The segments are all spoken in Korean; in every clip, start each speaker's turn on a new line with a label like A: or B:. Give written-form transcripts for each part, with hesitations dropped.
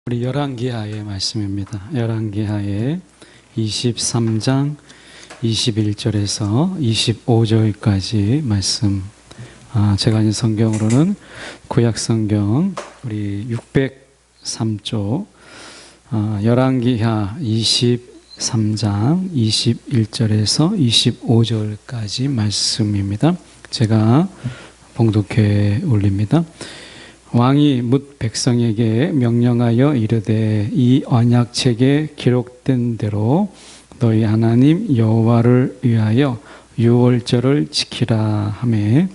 A: 우리 열왕기하의 말씀입니다. 열왕기하의 23장 21절에서 25절까지 말씀. 제가 가진 성경으로는 구약성경 우리 603쪽 열왕기하 23장 21절에서 25절까지 말씀입니다. 제가 봉독해 올립니다. 왕이 뭇 백성에게 명령하여 이르되 이 언약책에 기록된 대로 너희 하나님 여호와를 위하여 유월절을 지키라 하매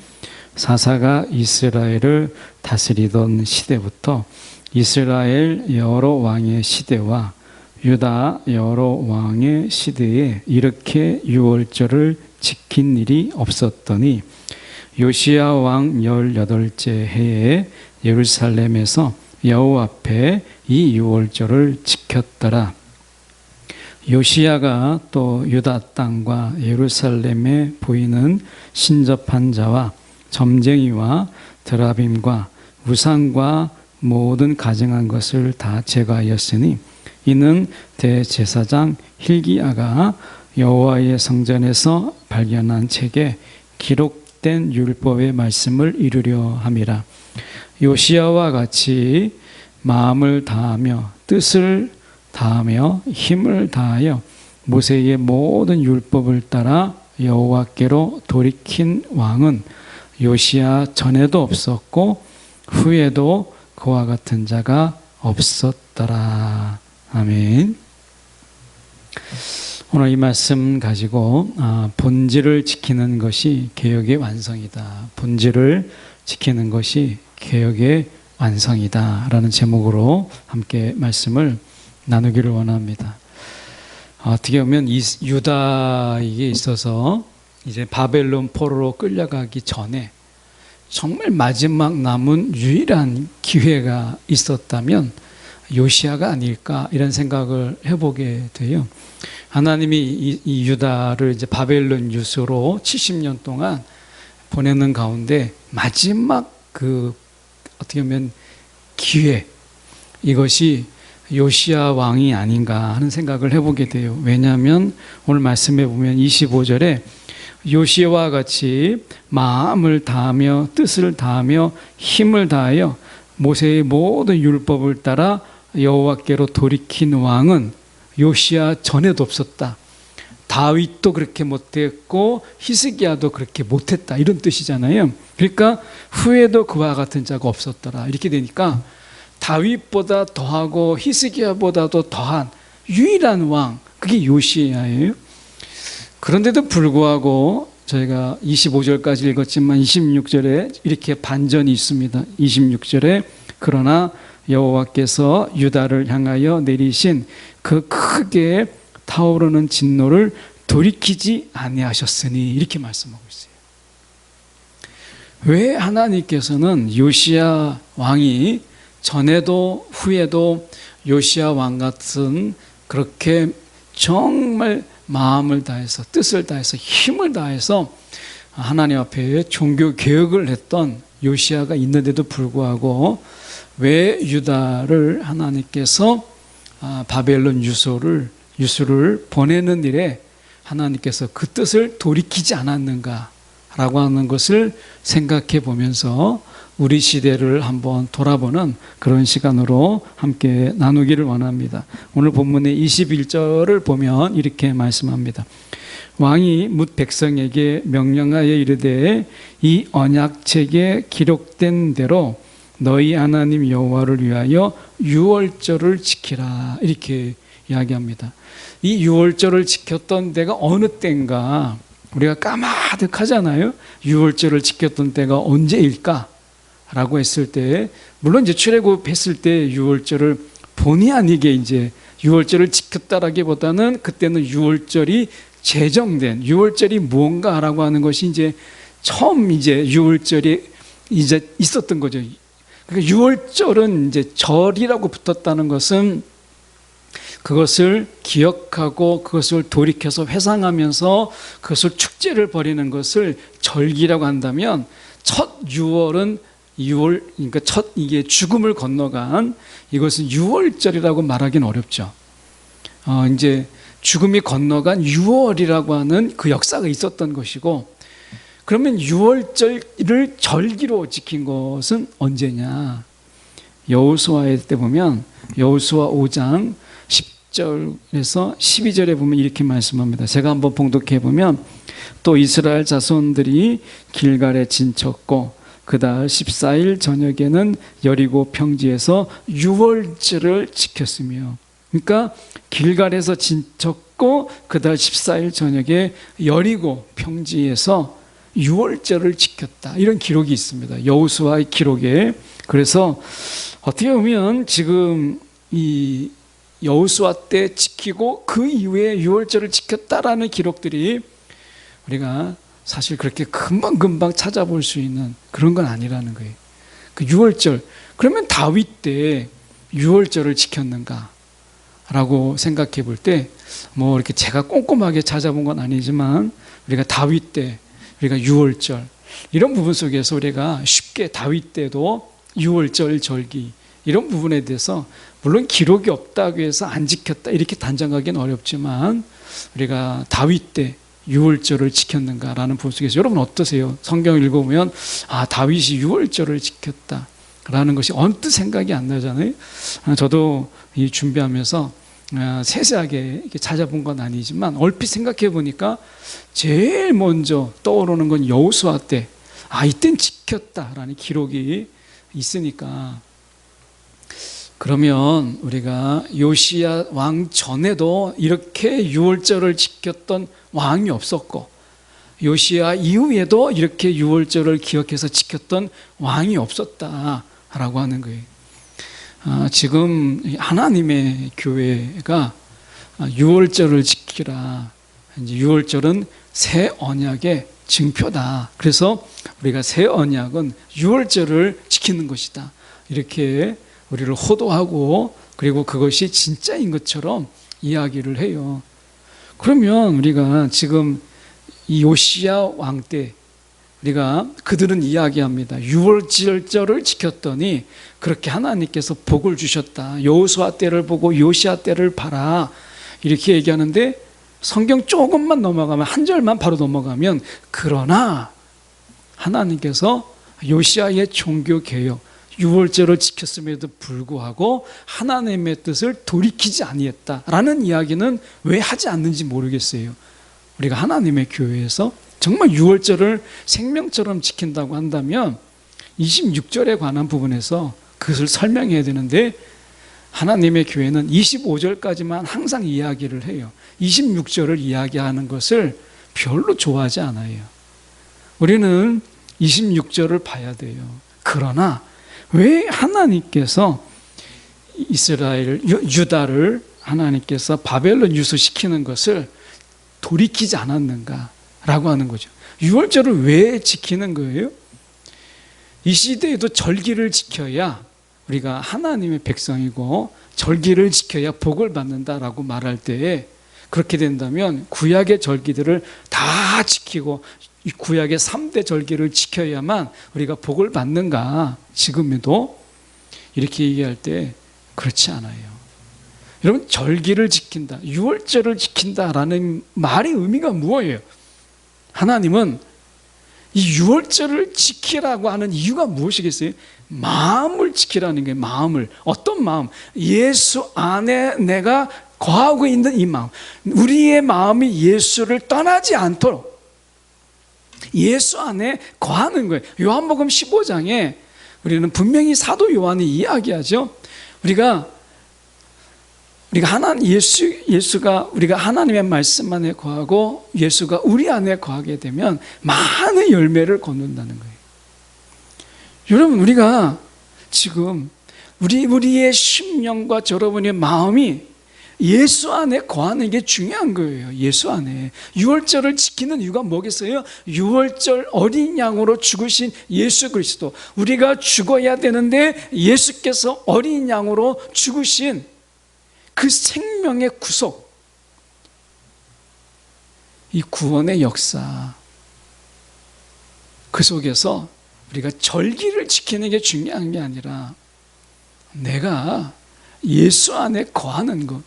A: 사사가 이스라엘을 다스리던 시대부터 이스라엘 여러 왕의 시대와 유다 여러 왕의 시대에 이렇게 유월절을 지킨 일이 없었더니 요시야 왕 18째 해에 예루살렘에서 여호와 앞에 이 유월절을 지켰더라. 요시야가 또 유다 땅과 예루살렘에 보이는 신접한 자와 점쟁이와 드라빔과 우상과 모든 가증한 것을 다 제거하였으니 이는 대제사장 hil기야가 여호와의 성전에서 발견한 책에 기록된 율법의 말씀을 이루려 함이라. 요시야와 같이 마음을 다하며 뜻을 다하며 힘을 다하여 모세의 모든 율법을 따라 여호와께로 돌이킨 왕은 요시야 전에도 없었고 후에도 그와 같은 자가 없었더라. 아멘. 오늘 이 말씀 가지고 본질을 지키는 것이 개혁의 완성이다. 본질을 지키는 것이 개혁의 완성이다 라는 제목으로 함께 말씀을 나누기를 원합니다. 어떻게 보면 이 유다에게 있어서 이제 바벨론 포로로 끌려가기 전에 정말 마지막 남은 유일한 기회가 있었다면 요시야가 아닐까 이런 생각을 해보게 돼요. 하나님이 이 유다를 이제 바벨론 유수로 70년 동안 보내는 가운데 마지막 어떻게 보면 기회, 이것이 요시야 왕이 아닌가 하는 생각을 해보게 돼요. 왜냐하면 오늘 말씀해 보면 25절에 요시야와 같이 마음을 다하며 뜻을 다하며 힘을 다하여 모세의 모든 율법을 따라 여호와께로 돌이킨 왕은 요시야 전에도 없었다. 다윗도 그렇게 못했고 히스기야도 그렇게 못했다 이런 뜻이잖아요. 그러니까 후에도 그와 같은 자가 없었더라 이렇게 되니까 다윗보다 더하고 히스기야보다도 더한 유일한 왕, 그게 요시야예요. 그런데도 불구하고 저희가 25절까지 읽었지만 26절에 이렇게 반전이 있습니다. 26절에 그러나 여호와께서 유다를 향하여 내리신 그 크게 타오르는 진노를 돌이키지 아니하셨으니 이렇게 말씀하고 있어요. 왜 하나님께서는 요시야 왕이 전에도 후에도 요시야 왕 같은 그렇게 정말 마음을 다해서 뜻을 다해서 힘을 다해서 하나님 앞에 종교 개혁을 했던 요시야가 있는데도 불구하고 왜 유다를 하나님께서 바벨론 유수를 보내는 일에 하나님께서 그 뜻을 돌이키지 않았는가라고 하는 것을 생각해 보면서 우리 시대를 한번 돌아보는 그런 시간으로 함께 나누기를 원합니다. 오늘 본문의 21절을 보면 이렇게 말씀합니다. 왕이 뭇 백성에게 명령하여 이르되 이 언약책에 기록된 대로 너희 하나님 여호와를 위하여 유월절을 지키라 이렇게 이야기합니다. 이 유월절을 지켰던 때가 어느 때인가 우리가 까마득하잖아요. 유월절을 지켰던 때가 언제일까? 라고 했을 때 물론 이제 출애굽했을 때 유월절을 본의 아니게 이제 유월절을 지켰다라기보다는 그때는 유월절이 제정된 유월절이 무언가라고 하는 것이 이제 처음 이제 유월절이 이제 있었던 거죠. 그러니까 유월절은 이제 절이라고 붙었다는 것은 그것을 기억하고 그것을 돌이켜서 회상하면서 그것을 축제를 벌이는 것을 절기라고 한다면 첫 유월은 유월, 그러니까 이게 죽음을 건너간 이것은 유월절이라고 말하기는 어렵죠. 이제 죽음이 건너간 유월이라고 하는 그 역사가 있었던 것이고, 그러면 유월절을 절기로 지킨 것은 언제냐? 여호수아에 때 보면 여호수아 5장 10절에서 12절에 보면 이렇게 말씀합니다. 제가 한번 봉독해 보면, 또 이스라엘 자손들이 길갈에 진쳤고 그달 14일 저녁에는 여리고 평지에서 유월절을 지켰으며, 그러니까 길갈에서 진쳤고 그달 14일 저녁에 여리고 평지에서 유월절을 지켰다, 이런 기록이 있습니다. 여호수아의 기록에. 그래서 어떻게 보면 지금 이 여호수아 때 지키고 그 이후에 유월절을 지켰다라는 기록들이 우리가 사실 그렇게 금방금방 찾아볼 수 있는 그런 건 아니라는 거예요. 그 유월절, 그러면 다윗 때 유월절을 지켰는가 라고 생각해 볼 때, 뭐 이렇게 제가 꼼꼼하게 찾아본 건 아니지만 우리가 다윗 때 우리가 유월절, 이런 부분 속에서 우리가 쉽게 다윗 때도 유월절 절기 이런 부분에 대해서, 물론 기록이 없다고 해서 안 지켰다 이렇게 단정하기는 어렵지만, 우리가 다윗 때 유월절을 지켰는가라는 부분 속에서 여러분 어떠세요? 성경을 읽어보면 다윗이 유월절을 지켰다라는 것이 언뜻 생각이 안 나잖아요. 저도 이 준비하면서 세세하게 이렇게 찾아본 건 아니지만 얼핏 생각해 보니까 제일 먼저 떠오르는 건 여호수아 때, 이땐 지켰다라는 기록이 있으니까, 그러면 우리가 요시야 왕 전에도 이렇게 유월절을 지켰던 왕이 없었고, 요시야 이후에도 이렇게 유월절을 기억해서 지켰던 왕이 없었다라고 하는 거예요. 지금 하나님의 교회가 유월절을 지키라, 이제 유월절은 새 언약의 증표다. 그래서 우리가 새 언약은 유월절을 지키는 것이다, 이렇게 우리를 호도하고, 그리고 그것이 진짜인 것처럼 이야기를 해요. 그러면 우리가 지금 이 요시야 왕 때 우리가 그들은 이야기합니다. 유월절을 지켰더니 그렇게 하나님께서 복을 주셨다. 여호수아 때를 보고 요시야 때를 봐라, 이렇게 얘기하는데, 성경 조금만 넘어가면, 한 절만 바로 넘어가면, 그러나 하나님께서 요시야의 종교개혁, 유월절을 지켰음에도 불구하고 하나님의 뜻을 돌이키지 아니했다라는 이야기는 왜 하지 않는지 모르겠어요. 우리가 하나님의 교회에서 정말 유월절을 생명처럼 지킨다고 한다면 26절에 관한 부분에서 그것을 설명해야 되는데, 하나님의 교회는 25절까지만 항상 이야기를 해요. 26절을 이야기하는 것을 별로 좋아하지 않아요. 우리는 26절을 봐야 돼요. 그러나 왜 하나님께서 이스라엘, 유다를 하나님께서 바벨론 유수시키는 것을 돌이키지 않았는가라고 하는 거죠. 유월절을 왜 지키는 거예요? 이 시대에도 절기를 지켜야 우리가 하나님의 백성이고, 절기를 지켜야 복을 받는다라고 말할 때에, 그렇게 된다면 구약의 절기들을 다 지키고 이 구약의 3대 절기를 지켜야만 우리가 복을 받는가? 지금에도 이렇게 얘기할 때 그렇지 않아요. 여러분, 절기를 지킨다, 유월절을 지킨다라는 말의 의미가 무엇이에요? 하나님은 이 유월절을 지키라고 하는 이유가 무엇이겠어요? 마음을 지키라는 게, 마음을. 어떤 마음? 예수 안에 내가 거하고 있는 이 마음, 우리의 마음이 예수를 떠나지 않도록 예수 안에 거하는 거예요. 요한복음 15장에 우리는 분명히 사도 요한이 이야기하죠. 우리가 예수가 우리가 하나님의 말씀 안에 거하고 예수가 우리 안에 거하게 되면 많은 열매를 거둔다는 거예요. 여러분, 우리가 지금 우리의 심령과 여러분의 마음이 예수 안에 거하는 게 중요한 거예요. 예수 안에. 유월절을 지키는 이유가 뭐겠어요? 유월절 어린 양으로 죽으신 예수 그리스도, 우리가 죽어야 되는데 예수께서 어린 양으로 죽으신 그 생명의 구속, 이 구원의 역사, 그 속에서 우리가 절기를 지키는 게 중요한 게 아니라 내가 예수 안에 거하는 것,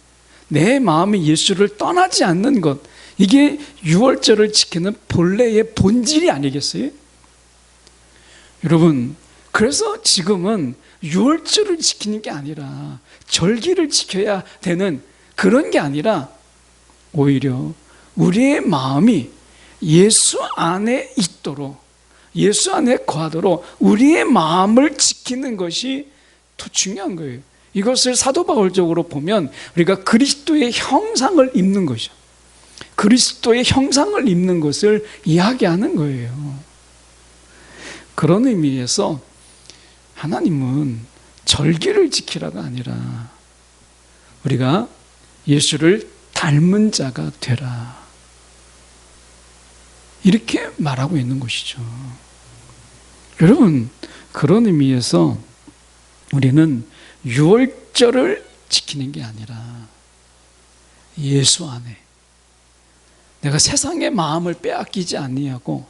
A: 내 마음이 예수를 떠나지 않는 것, 이게 유월절을 지키는 본래의 본질이 아니겠어요? 여러분, 그래서 지금은 유월절을 지키는 게 아니라 절기를 지켜야 되는 그런 게 아니라 오히려 우리의 마음이 예수 안에 있도록, 예수 안에 거하도록 우리의 마음을 지키는 것이 더 중요한 거예요. 이것을 사도 바울적으로 보면 우리가 그리스도의 형상을 입는 것이죠. 그리스도의 형상을 입는 것을 이야기하는 거예요. 그런 의미에서 하나님은 절기를 지키라가 아니라 우리가 예수를 닮은 자가 되라, 이렇게 말하고 있는 것이죠. 여러분, 그런 의미에서 우리는 유월절을 지키는 게 아니라 예수 안에 내가 세상의 마음을 빼앗기지 아니하고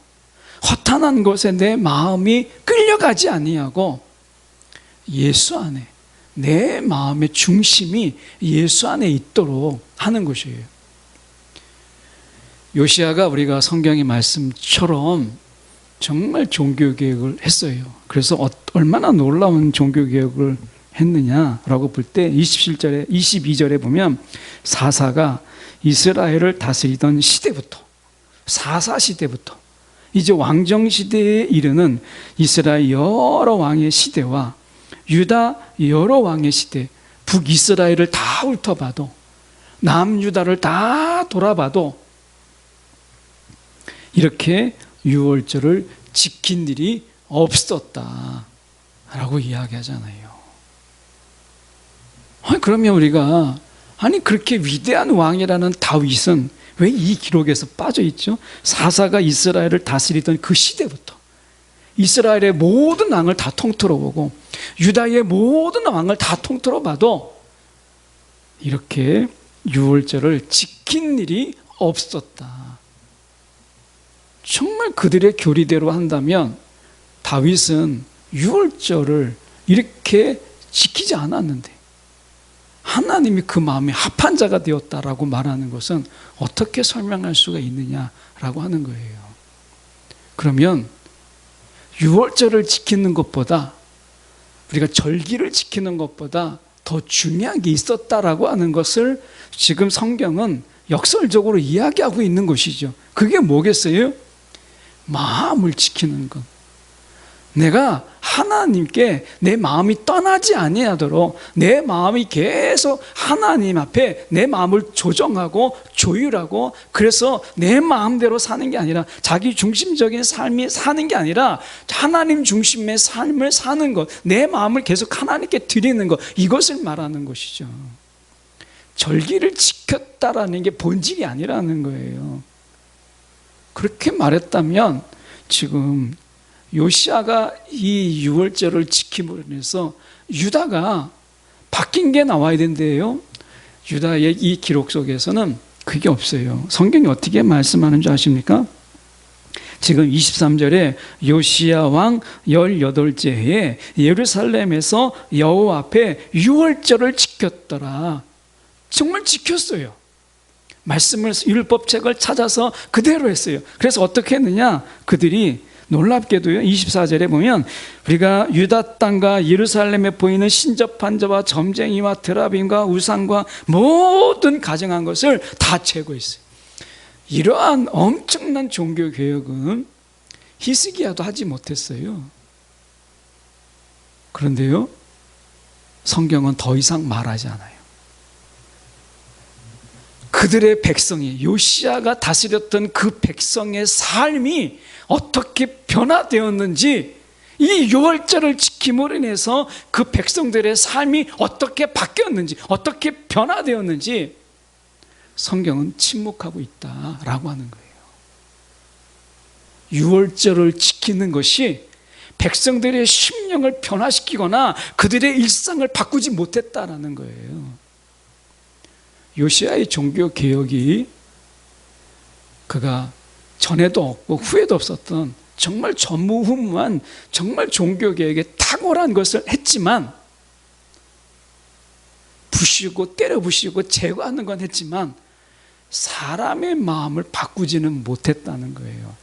A: 허탄한 것에 내 마음이 끌려가지 아니하고 예수 안에 내 마음의 중심이 예수 안에 있도록 하는 것이에요. 요시야가 우리가 성경의 말씀처럼 정말 종교개혁을 했어요. 그래서 얼마나 놀라운 종교개혁을 했느냐라고 볼 때 22절에 보면 사사가 이스라엘을 다스리던 시대부터, 사사 시대부터 이제 왕정 시대에 이르는 이스라엘 여러 왕의 시대와 유다 여러 왕의 시대, 북이스라엘을 다 훑어봐도, 남유다를 다 돌아봐도 이렇게 유월절을 지킨 일이 없었다라고 이야기하잖아요. 그러면 우리가 그렇게 위대한 왕이라는 다윗은 왜 이 기록에서 빠져 있죠? 사사가 이스라엘을 다스리던 그 시대부터 이스라엘의 모든 왕을 다 통틀어 보고 유다의 모든 왕을 다 통틀어 봐도 이렇게 유월절을 지킨 일이 없었다. 정말 그들의 교리대로 한다면 다윗은 유월절을 이렇게 지키지 않았는데 하나님이 그 마음에 합한 자가 되었다라고 말하는 것은 어떻게 설명할 수가 있느냐라고 하는 거예요. 그러면 유월절을 지키는 것보다, 우리가 절기를 지키는 것보다 더 중요한 게 있었다라고 하는 것을 지금 성경은 역설적으로 이야기하고 있는 것이죠. 그게 뭐겠어요? 마음을 지키는 것. 내가 하나님께 내 마음이 떠나지 아니하도록 내 마음이 계속 하나님 앞에 내 마음을 조정하고 조율하고, 그래서 내 마음대로 사는 게 아니라 자기 중심적인 삶이 사는 게 아니라 하나님 중심의 삶을 사는 것, 내 마음을 계속 하나님께 드리는 것, 이것을 말하는 것이죠. 절기를 지켰다라는 게 본질이 아니라는 거예요. 그렇게 말했다면 지금 요시야가 이 유월절을 지킴으로 인해서 유다가 바뀐 게 나와야 된대요. 유다의 이 기록 속에서는 그게 없어요. 성경이 어떻게 말씀하는 줄 아십니까? 지금 23절에 요시야 왕 18째 해에 예루살렘에서 여호와 앞에 유월절을 지켰더라. 정말 지켰어요. 말씀을, 율법책을 찾아서 그대로 했어요. 그래서 어떻게 했느냐? 그들이 놀랍게도요, 24절에 보면 우리가 유다 땅과 예루살렘에 보이는 신접한 자와 점쟁이와 드라빔과 우상과 모든 가증한 것을 다 제거했어요. 이러한 엄청난 종교개혁은 히스기야도 하지 못했어요. 그런데요, 성경은 더 이상 말하지 않아요. 그들의 백성이, 요시야가 다스렸던 그 백성의 삶이 어떻게 변화되었는지, 이 유월절을 지킴으로 인해서 그 백성들의 삶이 어떻게 바뀌었는지, 어떻게 변화되었는지 성경은 침묵하고 있다라고 하는 거예요. 유월절을 지키는 것이 백성들의 심령을 변화시키거나 그들의 일상을 바꾸지 못했다라는 거예요. 요시야의 종교개혁이 그가 전에도 없고 후에도 없었던 정말 전무후무한 정말 종교개혁에 탁월한 것을 했지만, 부시고 때려 부시고 제거하는 건 했지만 사람의 마음을 바꾸지는 못했다는 거예요.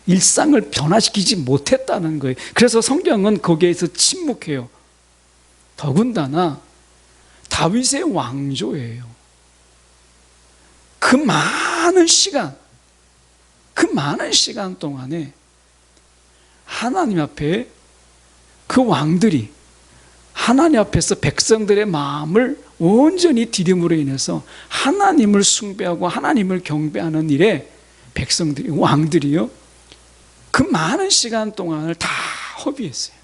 A: 일상을 변화시키지 못했다는 거예요. 그래서 성경은 거기에서 침묵해요. 더군다나 다윗의 왕조예요. 그 많은 시간 동안에 하나님 앞에 그 왕들이 하나님 앞에서 백성들의 마음을 온전히 디딤으로 인해서 하나님을 숭배하고 하나님을 경배하는 일에 백성들이, 왕들이요, 그 많은 시간 동안을 다 허비했어요.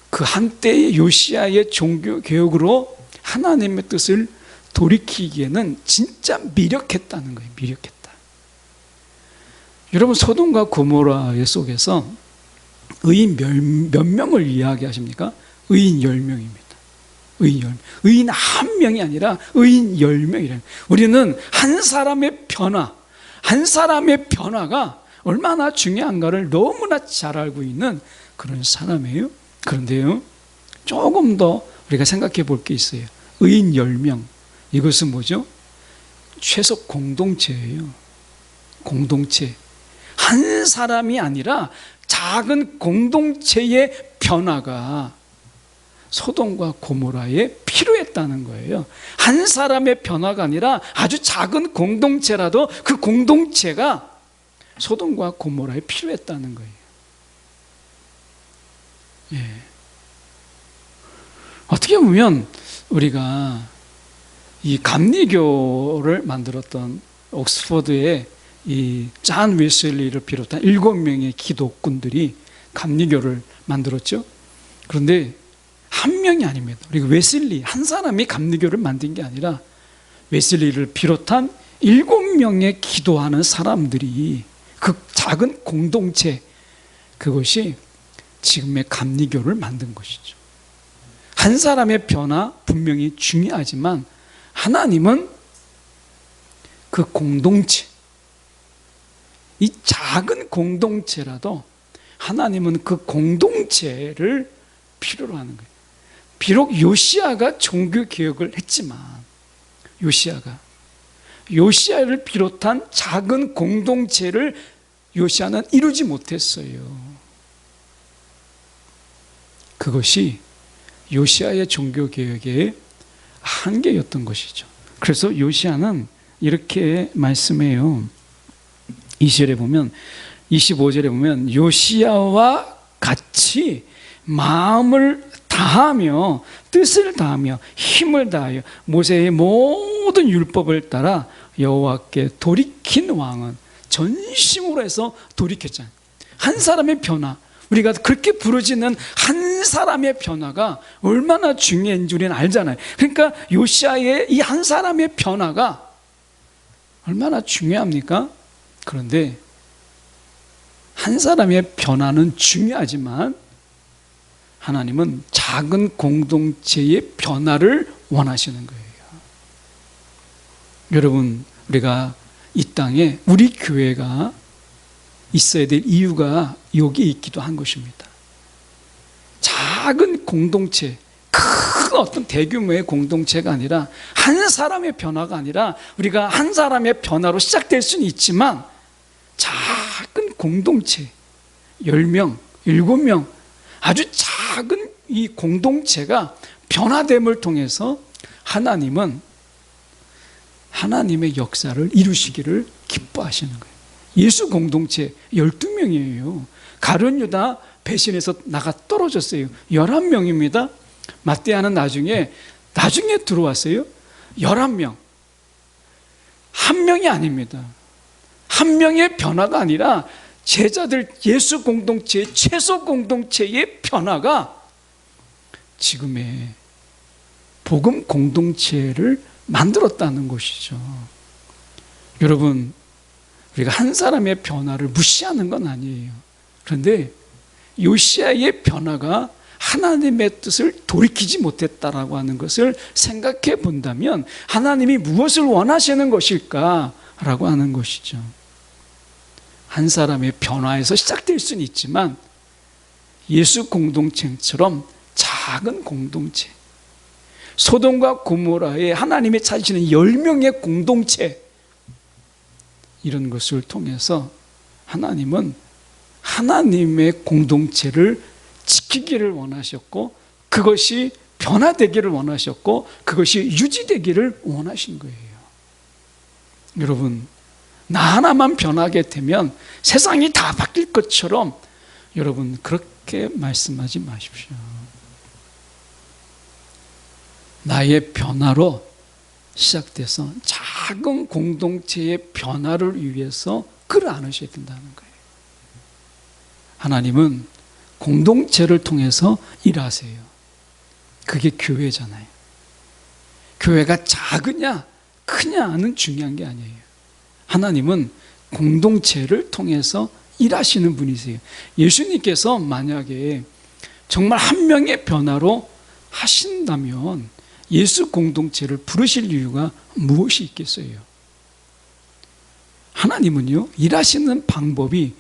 A: 그 한때의 요시야의 종교 개혁으로 하나님의 뜻을 돌이키기에는 진짜 미력했다는 거예요. 미력했다. 여러분, 소돔과 고모라 속에서 의인 몇 명을 이야기하십니까? 의인 10명입니다. 의인 10명. 의인 한 명이 아니라 의인 10명이래요. 우리는 한 사람의 변화가 얼마나 중요한가를 너무나 잘 알고 있는 그런 사람이에요. 그런데요, 조금 더 우리가 생각해 볼 게 있어요. 의인 10명. 이것은 뭐죠? 최소 공동체예요. 공동체. 한 사람이 아니라 작은 공동체의 변화가 소돔과 고모라에 필요했다는 거예요. 한 사람의 변화가 아니라 아주 작은 공동체라도 그 공동체가 소돔과 고모라에 필요했다는 거예요. 예. 어떻게 보면 우리가 이 감리교를 만들었던 옥스퍼드의 이 잔 웨슬리를 비롯한 7명의 기독군들이 감리교를 만들었죠. 그런데 한 명이 아닙니다. 그리고 웨슬리 한 사람이 감리교를 만든 게 아니라 웨슬리를 비롯한 7명의 기도하는 사람들이, 그 작은 공동체, 그것이 지금의 감리교를 만든 것이죠. 한 사람의 변화 분명히 중요하지만 하나님은 그 공동체, 이 작은 공동체라도 하나님은 그 공동체를 필요로 하는 거예요. 비록 요시야가 종교개혁을 했지만 요시야를 비롯한 작은 공동체를 요시야는 이루지 못했어요. 그것이 요시야의 종교개혁의 한계였던 것이죠. 그래서 요시야는 이렇게 말씀해요. 20절에 보면, 25절에 보면 요시야와 같이 마음을 다하며 뜻을 다하며 힘을 다하여 모세의 모든 율법을 따라 여호와께 돌이킨 왕은, 전심으로 해서 돌이켰잖아요. 한 사람의 변화, 우리가 그렇게 부르짖는 한 사람의 변화가 얼마나 중요한지 우리는 알잖아요. 그러니까 요시야의 이 한 사람의 변화가 얼마나 중요합니까? 그런데 한 사람의 변화는 중요하지만 하나님은 작은 공동체의 변화를 원하시는 거예요. 여러분, 우리가 이 땅에 우리 교회가 있어야 될 이유가 여기에 있기도 한 것입니다. 작은 공동체, 큰 어떤 대규모의 공동체가 아니라, 한 사람의 변화가 아니라, 우리가 한 사람의 변화로 시작될 수는 있지만 작은 공동체, 10명, 7명, 아주 작은 이 공동체가 변화됨을 통해서 하나님은 하나님의 역사를 이루시기를 기뻐하시는 거예요. 예수 공동체 12명이에요. 가룟 유다 배신해서 나가 떨어졌어요. 11명입니다. 마태아는 나중에 들어왔어요. 11명. 한 명이 아닙니다. 한 명의 변화가 아니라 제자들 예수 공동체의 최소 공동체의 변화가 지금의 복음 공동체를 만들었다는 것이죠. 여러분, 우리가 한 사람의 변화를 무시하는 건 아니에요. 그런데 요시야의 변화가 하나님의 뜻을 돌이키지 못했다라고 하는 것을 생각해 본다면 하나님이 무엇을 원하시는 것일까라고 하는 것이죠. 한 사람의 변화에서 시작될 수는 있지만 예수 공동체처럼 작은 공동체, 소돔과 고모라에 하나님이 찾으시는 10명의 공동체, 이런 것을 통해서 하나님은 하나님의 공동체를 지키기를 원하셨고, 그것이 변화되기를 원하셨고, 그것이 유지되기를 원하신 거예요. 여러분, 나 하나만 변하게 되면 세상이 다 바뀔 것처럼 여러분 그렇게 말씀하지 마십시오. 나의 변화로 시작돼서 작은 공동체의 변화를 위해서 끌어안으셔야 된다는 거예요. 하나님은 공동체를 통해서 일하세요. 그게 교회잖아요. 교회가 작으냐 크냐는 중요한 게 아니에요. 하나님은 공동체를 통해서 일하시는 분이세요. 예수님께서 만약에 정말 한 명의 변화로 하신다면 예수 공동체를 부르실 이유가 무엇이 있겠어요? 하나님은요, 일하시는 방법이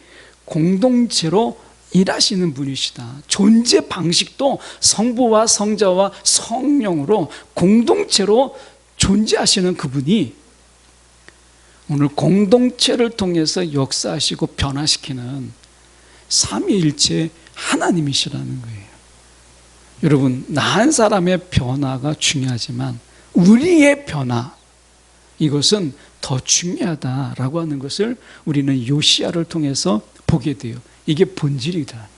A: 공동체로 일하시는 분이시다. 존재 방식도 성부와 성자와 성령으로 공동체로 존재하시는 그분이 오늘 공동체를 통해서 역사하시고 변화시키는 삼위일체 하나님이시라는 거예요. 여러분, 나 한 사람의 변화가 중요하지만 우리의 변화, 이것은 더 중요하다라고 하는 것을 우리는 요시야를 통해서 보게 돼요. 이게 본질이라는 거예요.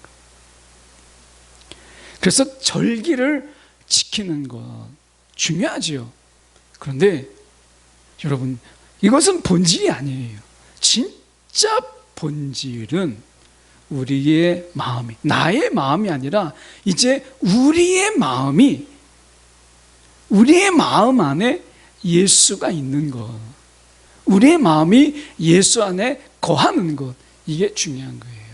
A: 그래서 절기를 지키는 것 중요하지요. 그런데 여러분, 이것은 본질이 아니에요. 진짜 본질은 우리의 마음이, 나의 마음이 아니라 이제 우리의 마음 안에 예수가 있는 것, 우리의 마음이 예수 안에 거하는 것, 이게 중요한 거예요.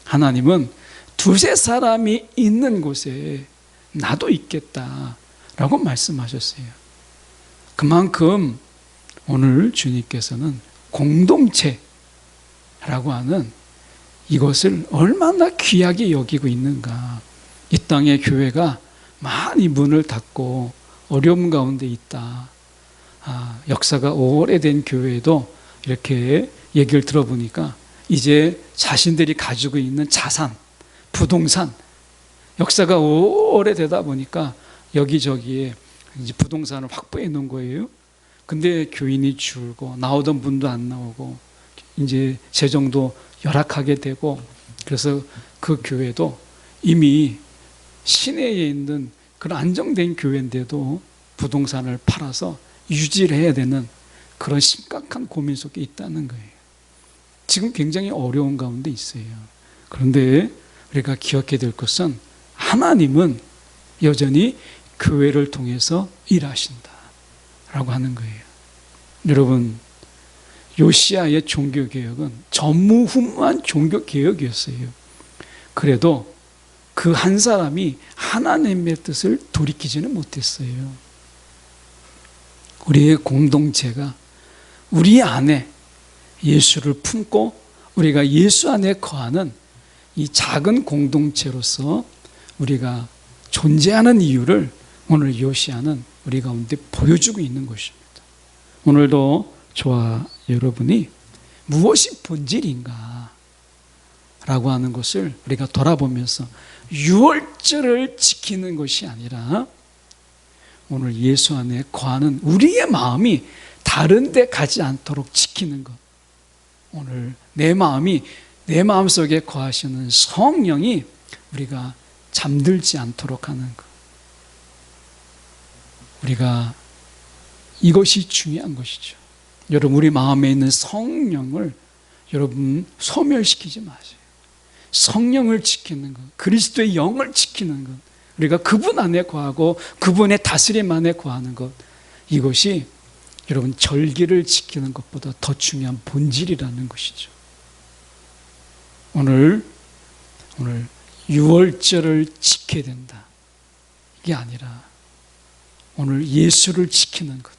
A: 하나님은 두세 사람이 있는 곳에 나도 있겠다라고 말씀하셨어요. 그만큼 오늘 주님께서는 공동체라고 하는 이것을 얼마나 귀하게 여기고 있는가. 이 땅의 교회가 많이 문을 닫고 어려움 가운데 있다. 역사가 오래된 교회도 이렇게 얘기를 들어보니까 이제 자신들이 가지고 있는 자산, 부동산, 역사가 오래되다 보니까 여기저기에 이제 부동산을 확보해 놓은 거예요. 근데 교인이 줄고 나오던 분도 안 나오고 이제 재정도 열악하게 되고, 그래서 그 교회도 이미 시내에 있는 그런 안정된 교회인데도 부동산을 팔아서 유지를 해야 되는 그런 심각한 고민 속에 있다는 거예요. 지금 굉장히 어려운 가운데 있어요. 그런데 우리가 기억해야 될 것은 하나님은 여전히 교회를 통해서 일하신다라고 하는 거예요. 여러분, 요시야의 종교개혁은 전무후무한 종교개혁이었어요. 그래도 그 한 사람이 하나님의 뜻을 돌이키지는 못했어요. 우리의 공동체가 우리 안에 예수를 품고 우리가 예수 안에 거하는 이 작은 공동체로서 우리가 존재하는 이유를 오늘 요시야는 우리 가운데 보여주고 있는 것입니다. 오늘도 저와 여러분이 무엇이 본질인가 라고 하는 것을 우리가 돌아보면서 유월절을 지키는 것이 아니라 오늘 예수 안에 거하는 우리의 마음이 다른 데 가지 않도록 지키는 것, 오늘 내 마음속에 거하시는 성령이 우리가 잠들지 않도록 하는 것, 우리가 이것이 중요한 것이죠. 여러분, 우리 마음에 있는 성령을 여러분 소멸시키지 마세요. 성령을 지키는 것, 그리스도의 영을 지키는 것, 우리가 그분 안에 거하고 그분의 다스림 안에 거하는 것, 이것이 여러분 절기를 지키는 것보다 더 중요한 본질이라는 것이죠. 오늘 유월절을 지켜야 된다, 이게 아니라 오늘 예수를 지키는 것,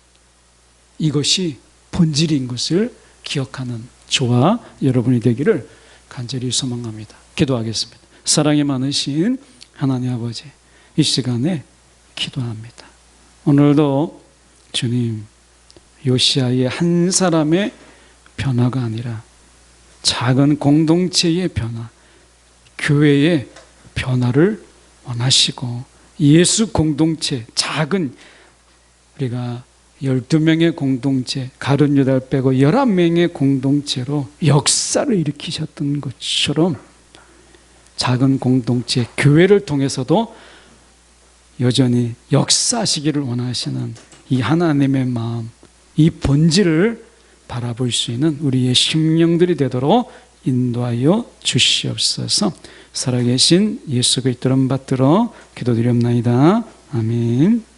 A: 이것이 본질인 것을 기억하는 저와 여러분이 되기를 간절히 소망합니다. 기도하겠습니다. 사랑이 많으신 하나님 아버지, 이 시간에 기도합니다. 오늘도 주님, 요시아의 한 사람의 변화가 아니라 작은 공동체의 변화, 교회의 변화를 원하시고 예수 공동체, 작은 우리가 12명의 공동체, 가룟 유다를 빼고 11명의 공동체로 역사를 일으키셨던 것처럼 작은 공동체, 교회를 통해서도 여전히 역사하시기를 원하시는 이 하나님의 마음, 이 본질을 바라볼 수 있는 우리의 심령들이 되도록 인도하여 주시옵소서. 살아계신 예수 그리스도 이름 받들어 기도드리옵나이다. 아멘.